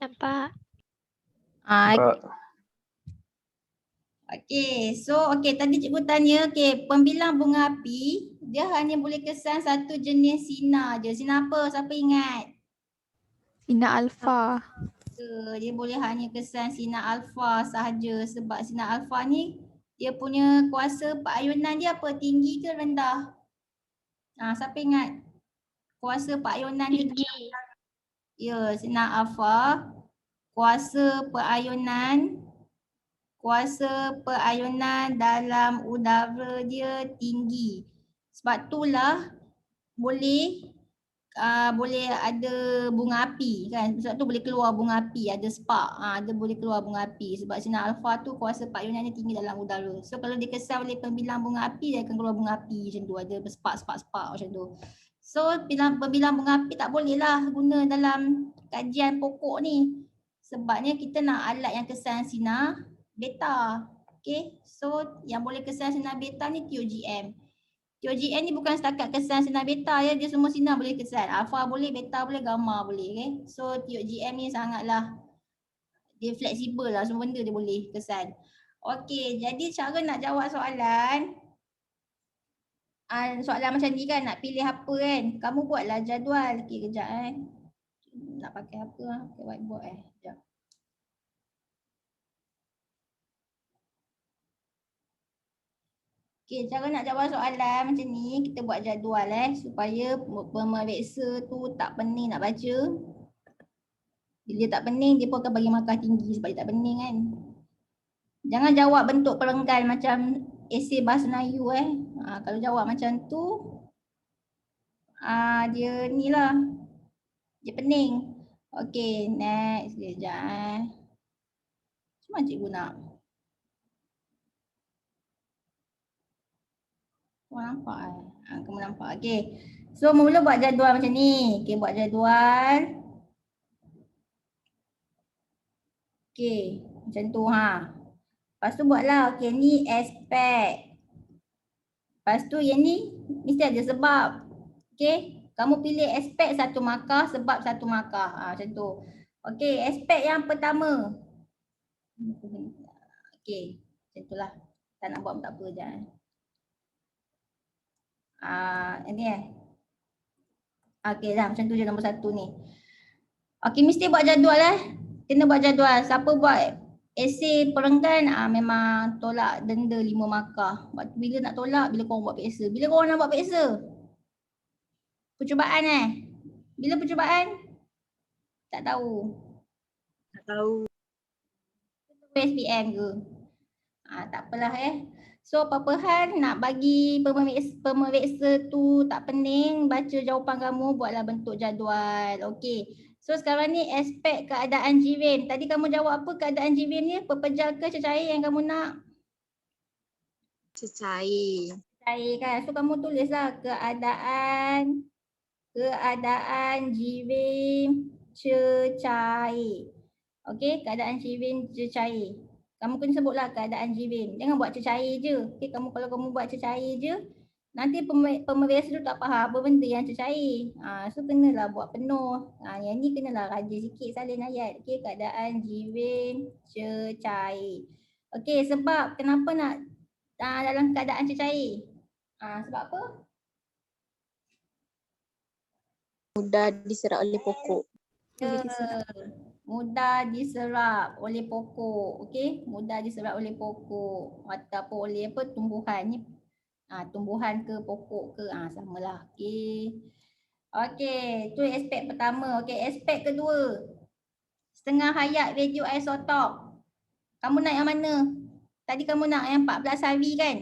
Nampak. Okey, so tadi cikgu tanya, pembilang bunga api dia hanya boleh kesan satu jenis sinar je. Sinar apa? Siapa ingat? Sinar alfa. Dia boleh hanya kesan sinar alfa sahaja sebab sinar alfa ni dia punya kuasa peayunan dia apa? Tinggi ke rendah? Siapa ingat? Kuasa peayunan dia Tinggi. ya, sinar alfa kuasa peayunan dalam udara dia tinggi. Sebab itulah boleh ada bunga api kan. Sebab tu boleh keluar bunga api, ada spark. Dia boleh keluar bunga api sebab sinar alfa tu kuasa peayunannya tinggi dalam udara. So kalau dikesan oleh pembilang bunga api, dia akan keluar bunga api macam tu, ada spark macam tu. So pembilang bunga api tak boleh lah guna dalam kajian pokok ni. Sebabnya kita nak alat yang kesan sinar beta. Okay, so yang boleh kesan sinar beta ni TOGM. TOGM ni bukan setakat kesan sinar beta ya, dia semua sinar boleh kesan. Alpha boleh, beta boleh, gamma boleh. Okay? So TOGM ni sangatlah dia fleksibel lah, semua benda dia boleh kesan. Okey, jadi cara nak jawab soalan macam ni kan, nak pilih apa kan. Kamu buatlah jadual. Okey, kejap nak pakai apa lah, pakai whiteboard Sekejap. Okey, cara nak jawab soalan macam ni, kita buat jadual supaya pemeriksa tu tak pening nak baca. Bila dia tak pening, dia pun akan bagi markah tinggi sebab dia tak pening kan. Jangan jawab bentuk perenggan macam esei bahasa Melayu kalau jawab macam tu, dia ni lah, dia pening. Okey, next sekejap Cuma cikgu nak. Kamu nampak kamu nampak. Okey. So mula buat jadual macam ni. Okey, buat jadual. Okey, macam tu Lepas tu buatlah. Okey, ni aspek. Lepas tu yang ni mesti ada sebab. Okey, kamu pilih aspek satu markah, sebab satu markah. Macam tu. Okey, aspek yang pertama. Okey, macam itulah. Tak nak buat pun tak apa je. Ini Okey dah, macam tu je nombor satu ni. Okey, mesti buat jadual Kena buat jadual. Siapa buat esei perenggan memang tolak denda 5 markah. Bila nak tolak? Bila korang buat PSA. Bila korang nak buat PSA? Percubaan Bila percubaan? Tak tahu. Tak tahu. SPM ke? Tak apalah So apa-apa hal nak bagi pemeriksa tu tak pening baca jawapan kamu, buatlah bentuk jadual. Okey. So sekarang ni aspek keadaan jirim. Tadi kamu jawab apa keadaan jirim ni? Pepejal ke cecair yang kamu nak? Cecair. Cecair kan. So kamu tulislah keadaan jirim cecair. Okey, keadaan jirim cecair. Kamu kena sebutlah keadaan jirim. Jangan buat cecair je. Okay, kalau kamu buat cecair je, nanti pemeriksa tu tak faham apa benda yang cecair. So kenalah buat penuh. Yang ni kenalah rajin sikit salin ayat. Okay, keadaan jirim cecair. Okay, sebab kenapa nak dalam keadaan cecair? Sebab apa? Mudah diserap oleh pokok. Mudah diserap oleh pokok. Okey, mudah diserap oleh pokok ataupun oleh tumbuhan ni. Tumbuhan ke pokok ke samalah. Okey. Okey, tu aspek pertama. Okey, aspek kedua. Setengah hayat radioisotop. Kamu nak yang mana? Tadi kamu nak yang 14 hari kan?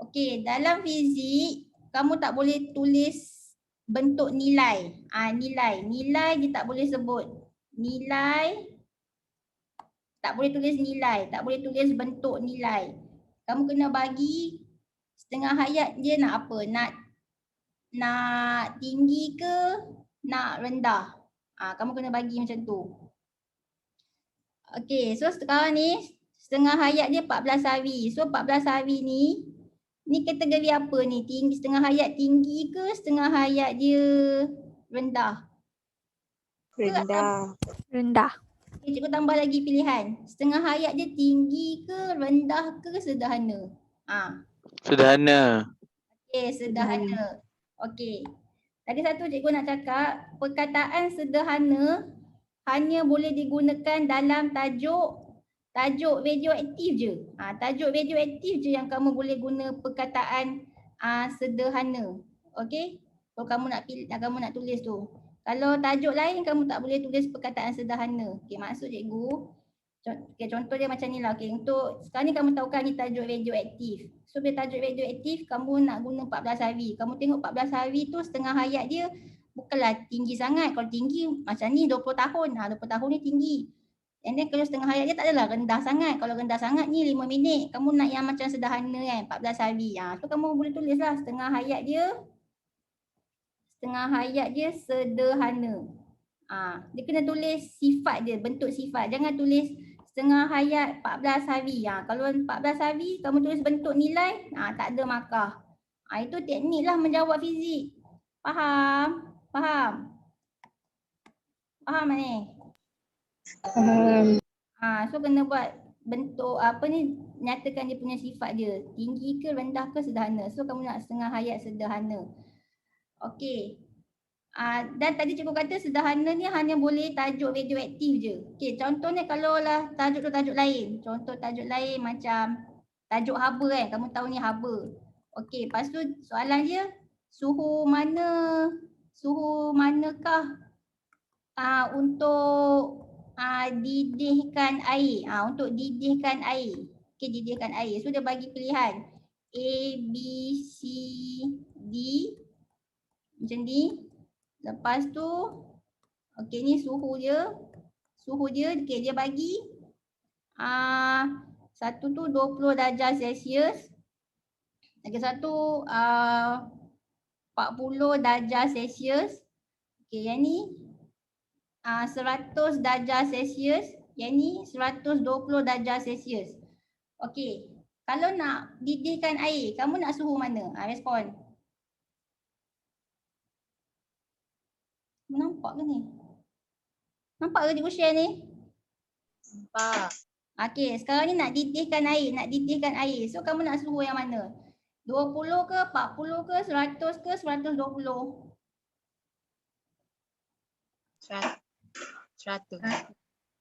Okey, dalam fizik kamu tak boleh tulis bentuk nilai. Nilai dia tak boleh sebut. Nilai, tak boleh tulis nilai, tak boleh tulis bentuk nilai. Kamu kena bagi setengah hayat dia nak apa? Nak tinggi ke nak rendah? Kamu kena bagi macam tu. Okey, so sekarang ni setengah hayat dia 14 hari. So 14 hari ni kategori apa ni? Tinggi, setengah hayat tinggi ke setengah hayat dia rendah? Rendah. Rendah. Okay, cikgu tambah lagi pilihan. Setengah hayat dia tinggi ke, rendah ke, sederhana? Sederhana. Okay, sederhana. Okay. Tadi satu cikgu nak cakap, perkataan sederhana hanya boleh digunakan dalam tajuk radioaktif je. Tajuk radioaktif je yang kamu boleh guna perkataan sederhana. Okey? Kalau kamu nak pilih, kamu nak tulis tu. Kalau tajuk lain kamu tak boleh tulis perkataan sederhana. Okey, maksud cikgu, okay, contoh dia macam ni lah. Okay, untuk sekarang ni kamu tahu kan ni tajuk radioaktif. So bila tajuk radioaktif kamu nak guna 14 hari. Kamu tengok 14 hari tu setengah hayat dia bukanlah tinggi sangat. Kalau tinggi macam ni 20 tahun. 20 tahun ni tinggi. And then kalau setengah hayat dia tak adalah rendah sangat. Kalau rendah sangat ni 5 minit. Kamu nak yang macam sederhana kan, 14 hari. So kamu boleh tulis lah setengah hayat dia sederhana. Dia kena tulis sifat dia, bentuk sifat. Jangan tulis setengah hayat 14 hari. Kalau 14 hari kamu tulis bentuk nilai, tak ada markah. Itu teknik lah menjawab fizik. Faham? Faham? Faham tak ni? So kena buat bentuk nyatakan dia punya sifat dia. Tinggi ke, rendah ke, sederhana. So kamu nak setengah hayat sederhana. Okey. Dan tadi cikgu kata sederhana ni hanya boleh tajuk radioaktif je. Okey, contohnya kalau lah tajuk tu tajuk lain. Contoh tajuk lain macam tajuk haba kan. Kamu tahu ni haba. Okey, lepas tu soalan dia suhu manakah untuk didihkan air. Untuk didihkan air. Okey, didihkan air. So dia bagi pilihan A, B, C, D. Macam ni. Lepas tu, okey ni suhu dia. Okey dia bagi satu tu 20 darjah Celsius. Lagi satu 40 darjah Celsius. Okey yang ni 100 darjah Celsius. Yang ni 120 darjah Celsius. Okey, kalau nak didihkan air, kamu nak suhu mana? Respon. Nampak ke ni? Nampak ke cikgu share ni? Nampak. Okey, sekarang ni nak didihkan air. So kamu nak suhu yang mana? 20 ke, 40 ke, 100 ke, 120? 100.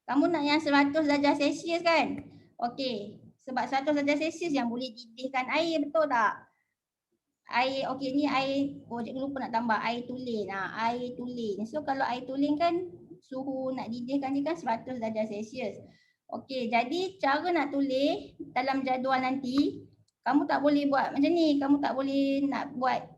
Kamu nak yang 100 darjah Celsius kan? Okey, sebab 100 darjah Celsius yang boleh didihkan air, betul tak? Air, okey ni air, cikgu lupa nak tambah air tulen. Air tulen. So kalau air tulen kan suhu nak didihkan dia kan 100 darjah Celsius. Okey, jadi cara nak tulis dalam jadual nanti, kamu tak boleh buat macam ni. Kamu tak boleh nak buat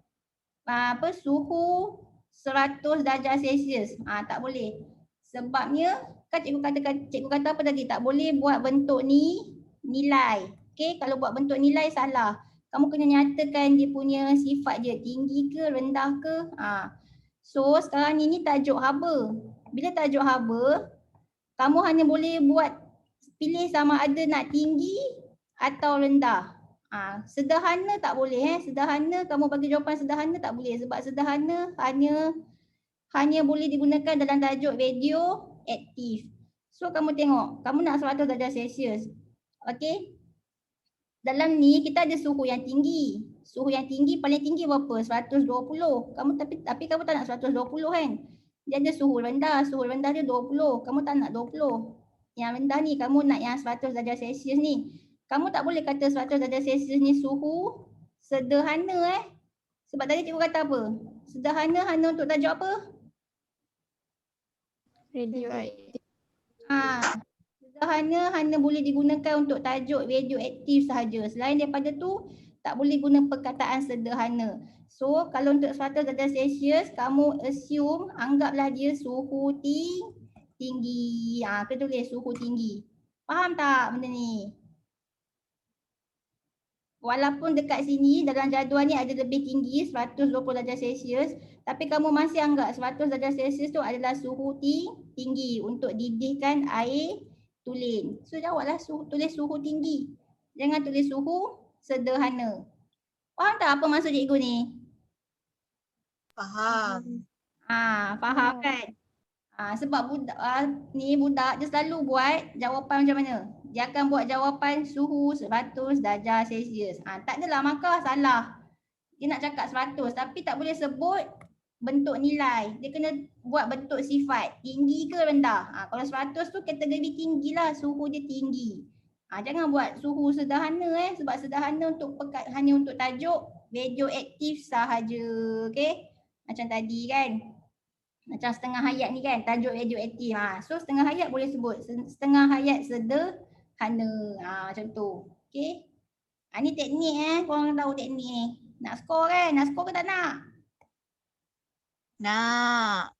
suhu 100 darjah Celsius. Tak boleh. Sebabnya kan cikgu kata apa tadi? Tak boleh buat bentuk ni nilai. Okey, kalau buat bentuk nilai salah. Kamu kena nyatakan dia punya sifat dia, tinggi ke, rendah ke. So sekarang ni tajuk haba. Bila tajuk haba, kamu hanya boleh pilih sama ada nak tinggi atau rendah. Sederhana tak boleh. Sederhana, kamu bagi jawapan sederhana tak boleh. Sebab sederhana hanya boleh digunakan dalam tajuk radioaktif. So kamu tengok, kamu nak 100 darjah Celsius. Okey. Dalam ni kita ada suhu yang tinggi. Suhu yang tinggi paling tinggi berapa? 120. Tapi kamu tak nak 120 kan? Dia ada suhu rendah. Suhu rendah dia 20. Kamu tak nak 20. Yang rendah ni kamu nak yang 100 darjah Celsius ni. Kamu tak boleh kata 100 darjah Celsius ni suhu sederhana Sebab tadi cikgu kata apa? Sederhana hanya untuk tajuk apa? Radioaktif. Sederhana hanya boleh digunakan untuk tajuk radioaktif sahaja. Selain daripada tu, tak boleh guna perkataan sederhana. So, kalau untuk 100 darjah Celsius, kamu assume, anggaplah dia suhu tinggi. Kita tulis suhu tinggi. Faham tak benda ni? Walaupun dekat sini, dalam jadual ni ada lebih tinggi, 120 darjah Celsius. Tapi kamu masih anggap 100 darjah Celsius tu adalah suhu tinggi untuk didihkan air tulen. So jawablah tulis suhu tinggi. Jangan tulis suhu sederhana. Faham tak apa maksud cikgu ni? Faham. Faham kan? Sebab budak budak dia selalu buat jawapan macam mana? Dia akan buat jawapan suhu 100 darjah Celsius. Tak adalah markah, salah. Dia nak cakap 100 tapi tak boleh sebut bentuk nilai. Dia kena buat bentuk sifat. Tinggi ke rendah? Kalau 100 tu kategori tinggi lah, suhu dia tinggi. Jangan buat suhu sederhana sebab sederhana untuk hanya untuk tajuk radioaktif sahaja. Okey? Macam tadi kan. Macam setengah hayat ni kan, tajuk radioaktif. So setengah hayat boleh sebut. Setengah hayat sederhana. Macam tu. Okey? Ni teknik korang tahu teknik ni. Nak skor kan? Nak skor ke tak nak? Nak.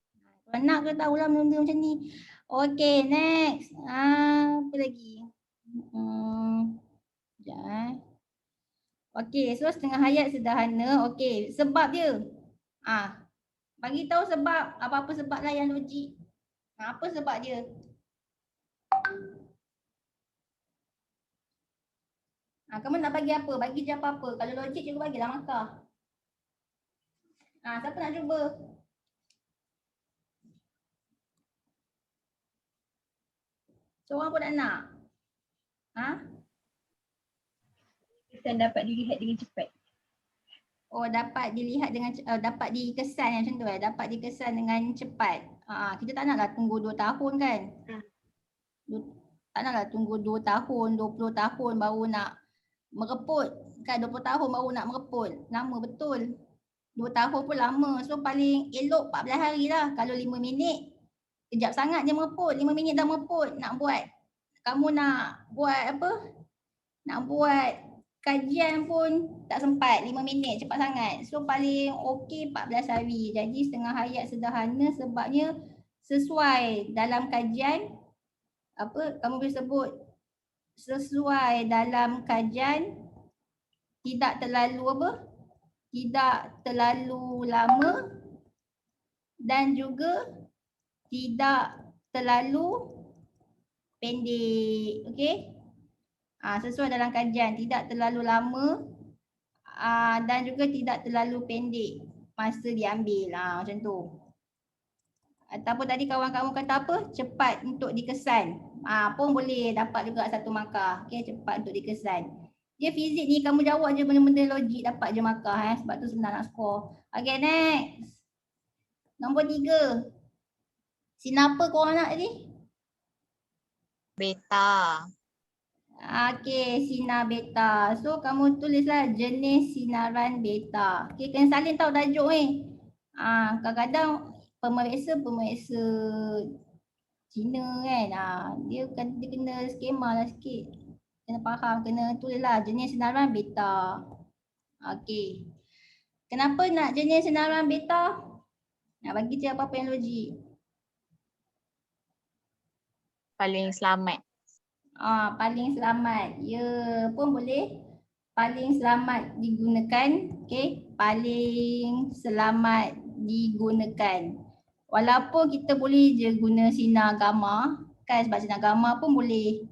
Kalau nak ke tahulah benda macam ni. Okey, next. Apa lagi? Sekejap Okey, so setengah hayat sederhana. Okey, sebab dia. Bagi tahu sebab, apa-apa sebab lah yang logik. Apa sebab dia? Kamu nak bagi apa? Bagi je apa-apa. Kalau logik cikgu bagilah markah. Siapa nak cuba? Seorang pun tak nak? Kesan dapat dilihat dengan cepat. Dapat dilihat dengan dapat dikesan macam tu dapat dikesan dengan cepat. Kita tak naklah tunggu 2 tahun kan? Tak naklah tunggu 2 tahun, 20 tahun baru nak mereput. Kan 20 tahun baru nak mereput. Lama betul. 2 tahun pun lama. So paling elok 14 hari lah. Kalau 5 minit, kejap sangat dia mereput. 5 minit dah mereput. Nak buat, kamu nak buat apa? Nak buat kajian pun tak sempat, 5 minit cepat sangat. So paling okey 14 hari. Jadi setengah hayat sederhana sebabnya sesuai dalam kajian, kamu boleh sebut sesuai dalam kajian, tidak terlalu tidak terlalu lama dan juga tidak terlalu pendek. Okey? Sesuai dalam kajian, tidak terlalu lama dan juga tidak terlalu pendek masa diambil. Macam tu. Ataupun tadi kawan kamu kata apa? Cepat untuk dikesan. Pun boleh dapat juga 1 markah. Okay, cepat untuk dikesan. Dia fizik ni kamu jawab je benda-benda logik dapat je markah. Sebab tu senang nak skor. Okay, next. Nombor 3. Sinar apa korang nak tadi? Beta. Okey, sinar beta. So kamu tulislah jenis sinaran beta. Okey, kena salin tahu tajuk ni. Kadang-kadang pemeriksa Cina kan. Dia kena skema lah sikit. Kena faham, kena tulislah jenis sinaran beta. Okey. Kenapa nak jenis sinaran beta? Nak bagi je apa-apa yang logik. Paling selamat. Paling selamat. Ya, pun boleh. Paling selamat digunakan. Okey, paling selamat digunakan. Walaupun kita boleh je guna sinar gamma, kan, sebab sinar gamma pun boleh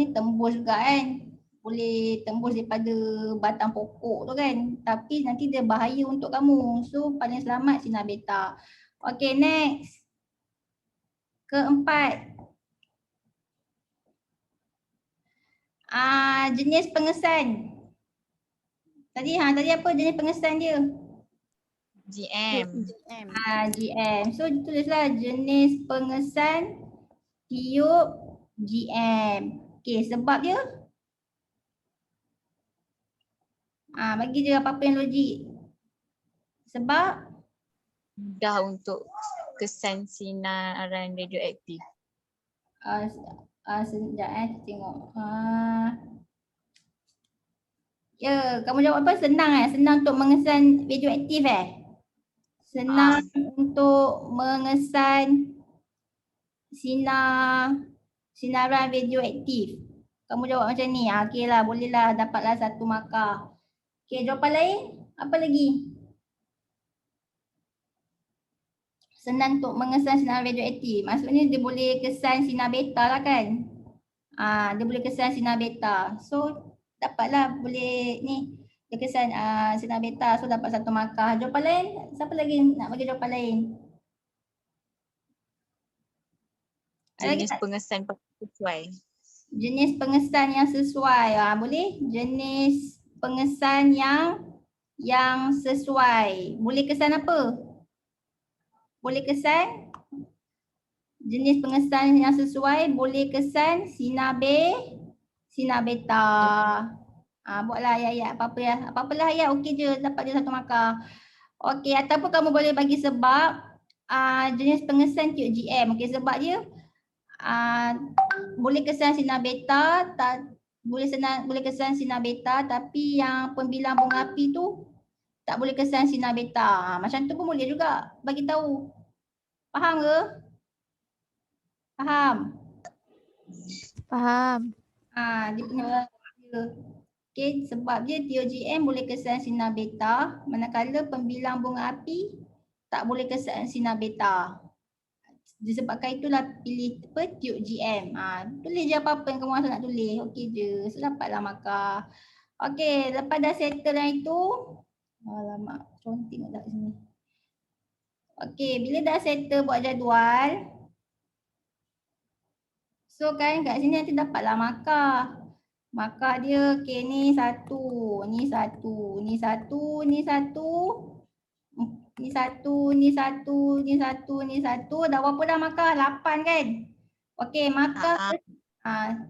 tembus juga kan. Boleh tembus daripada batang pokok tu kan. Tapi nanti dia bahaya untuk kamu. So paling selamat sinar beta. Okey, next. Keempat. Jenis pengesan. Tadi apa jenis pengesan dia? GM. GM. So tulislah jenis pengesan tiup GM. Okey, sebab dia? Bagi je apa-apa yang logik. Sebab? Mudah untuk kesan sinaran radioaktif. Sekejap tengok. Ya, kamu jawab apa? Senang Senang untuk mengesan radioaktif Senang untuk mengesan sinaran radioaktif. Kamu jawab macam ni. Okey lah, bolehlah dapatlah 1 markah. Okey, jawapan lain? Apa lagi? Senang untuk mengesan sinar radioaktif. Maksudnya dia boleh kesan sinar beta lah kan. Dia boleh kesan sinar beta. So dapatlah boleh ni. Dia kesan sinar beta. So dapat 1 markah. Jawapan lain? Siapa lagi nak bagi jawapan lain? Ada lagi Jenis tak? pengesan sesuai. Jenis pengesan yang sesuai. Boleh? Jenis pengesan yang sesuai. Boleh kesan apa? Boleh kesan jenis pengesan yang sesuai, boleh kesan sinar beta. Buatlah ayat-ayat apa-apalah ayat okey je, dapat je 1 markah. Okey, ataupun kamu boleh bagi sebab jenis pengesan tube GM. Okey, sebab dia boleh kesan sinar beta, boleh kesan sinar beta, tapi yang pembilang bunga api tu tak boleh kesan sinar beta. Macam tu pun boleh juga bagi tahu. Faham ke? Faham? Faham. Dia punya dia. Okey, sebab dia TOGM boleh kesan sinar beta, manakala pembilang bunga api tak boleh kesan sinar beta. Disebabkan itulah pilih tube GM. Tulis je apa-apa yang kamu rasa nak tulis. Okey je. So dapatlah markah. Okey, lepas dah settle yang itu. Alamak, conteng tak sini. Okey, bila dah settle buat jadual. So kan kat sini nanti dapatlah markah. Markah dia okey ni 1, ni 1, ni 1, ni 1. Ni 1, ni 1, ni 1, ni 1. Dah berapa dah markah? 8 kan? Okey, markah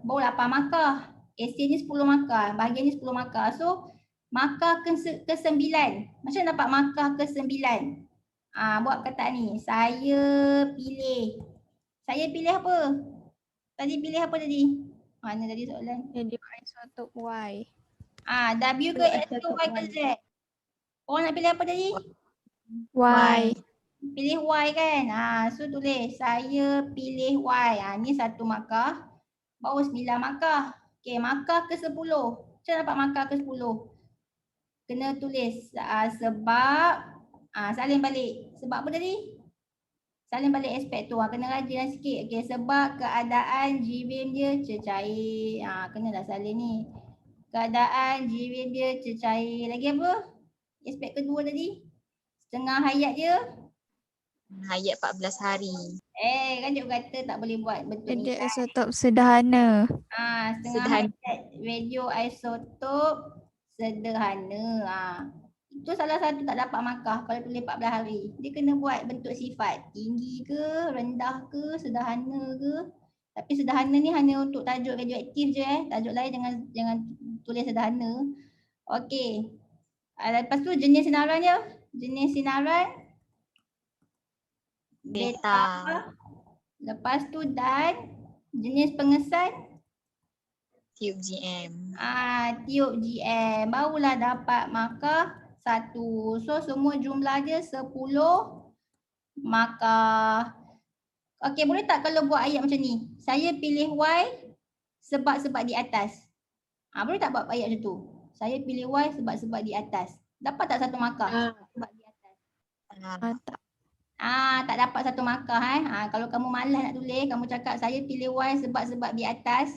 baru 8 markah. Essay ni 10 markah, bahagian ni 10 markah. So markah ke-9. Macam mana dapat markah ke-9? Buat perkataan ni. Saya pilih. Saya pilih apa? Tadi pilih apa tadi? Mana tadi soalan? Radioisotop Y. W ke S ke Y ke Z? Orang nak pilih apa tadi? Y. Pilih Y kan? So tulis saya pilih Y. Ni 1 markah. Baru 9 markah. Okey, markah ke-10. Macam mana dapat markah ke-10? Kena tulis sebab salin balik. Sebab apa tadi? Salin balik aspek tu. Kena rajin sikit. Okey, sebab keadaan G-rim dia cecair. Kenalah salin ni. Keadaan G-rim dia cecair. Lagi apa? Aspek kedua tadi? Setengah hayat dia. Hayat 14 hari. Kan cikgu kata tak boleh buat bentuk ni. Radioisotop sederhana. Setengah hayat radioisotop sederhana. Itu salah satu tak dapat markah kalau tulis 14 hari. Dia kena buat bentuk sifat. Tinggi ke, rendah ke, sederhana ke. Tapi sederhana ni hanya untuk tajuk radioaktif je Tajuk lain jangan tulis sederhana. Okey. Lepas tu jenis sinaran dia. Jenis sinaran beta. Lepas tu dan jenis pengesan Tube GM. Tube GM. Barulah dapat markah 1. So semua jumlah dia 10 markah. Okey, boleh tak kalau buat ayat macam ni? Saya pilih Y sebab-sebab di atas. Boleh tak buat ayat macam tu? Saya pilih Y sebab-sebab di atas. Dapat tak 1 markah? Sebab di atas. Tak. Tak dapat 1 markah kalau kamu malas nak tulis, kamu cakap saya pilih Y sebab-sebab di atas.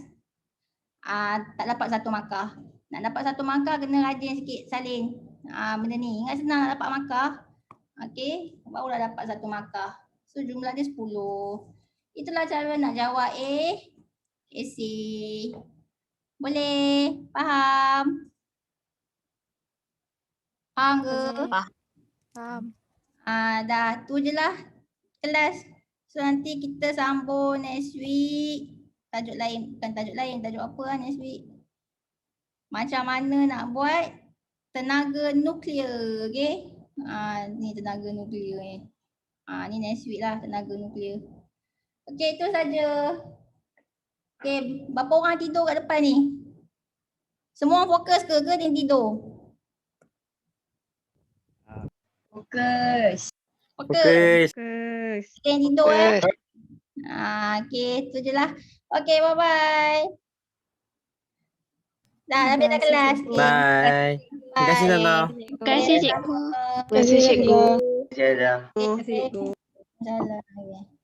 Tak dapat 1 markah. Nak dapat 1 markah kena rajin sikit salin. Benda ni. Ingat senang nak dapat markah. Okey, barulah dapat 1 markah. So jumlah dia 10. Itulah cara nak jawab essay. Boleh? Faham? Faham ke? Faham. Dah tu je lah kelas. So nanti kita sambung next week. Tajuk lain, bukan tajuk lain, tajuk apa next week. Macam mana nak buat tenaga nuklear, okay? Ni tenaga nuklear ni. Ni next week lah tenaga nuklear. Okay, itu saja. Okay, berapa orang tidur kat depan ni? Semua orang fokus ke dia tidur? Fokus. Fokus. Okay, tidur okay, itu je lah. Okay, bye-bye. Dah, habis dah kelas. Bye. Terima kasih Nana. Terima kasih cikgu. Terima kasih cikgu. Terima kasih cikgu. Salam.